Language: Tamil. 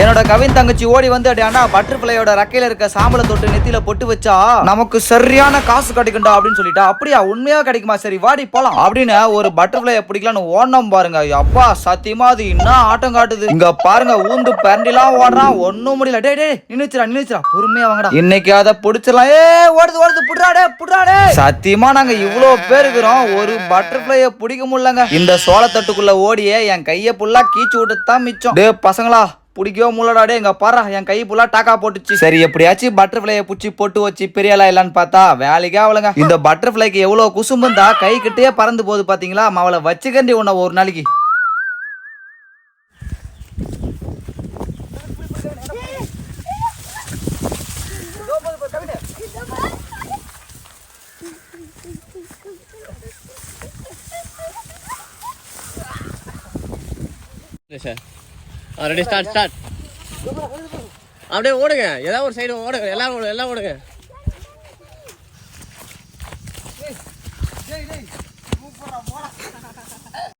என்னோட கவின் தங்கச்சி ஓடி வந்து அண்ணா பட்டர்ஃபிளையோட ரெக்கையில இருக்க சாம்பலை தொட்டு நெத்தியில பொட்டு வச்சா நமக்கு சரியான காசு கிடைக்கும்டா அப்படின்னு சொல்லிட்டா. அப்படியா, உண்மையா கிடைக்குமா? சரி வாடி போலாம் அப்படின்னு ஒரு பட்டர்ஃபிளைய பிடிக்கலான்னு ஓடணும் பாருங்க. அப்பா சத்தியமா அது இன்னும் ஆட்டம் காட்டுது. இங்க பாருங்க, ஊந்து பரண்டிலாம் ஓடுறான், ஒன்னும் முடியல. டே டே நின்னுச்சுரா பொறுமையா வாங்கடா, இன்னைக்கு அதை பிடிச்சிடலாம். ஓடுது புடுறாடே. சத்தியமா நாங்க இவ்வளவு பேர் இருக்கிறோம், ஒரு பட்டர்ஃபிளைய பிடிக்க முடியலங்க. இந்த சோளத்தட்டுக்குள்ள ஓடியே என் கைய புல்லா கீச்சு விட்டுதான் மிச்சம். டே பசங்களா, பிடிக்கவே முள்ளடாடே. எங்க பாரா, என் கை புல்லா டாக்கா போட்டுச்சு. சரி எப்படியாச்சும் பட்டர்ஃபிளைய புடிச்சு போட்டு வச்சு பெரியலா இல்லன்னு பார்த்தா வேலைக்கே அவளுங்க. இந்த பட்டர்ஃபிளைக்கு எவ்வளவு குசும்புந்தா கை கிட்டே பறந்து போகுது பாத்தீங்களா. அவளை வச்சுக்கண்டி உன்ன ஒரு நாளைக்கு. ரெடி ஸ்டார்ட் அப்படியே ஓடுங்க, ஏதாவது ஒரு சைடு ஓடுங்க, எல்லாம் ஓடுங்க.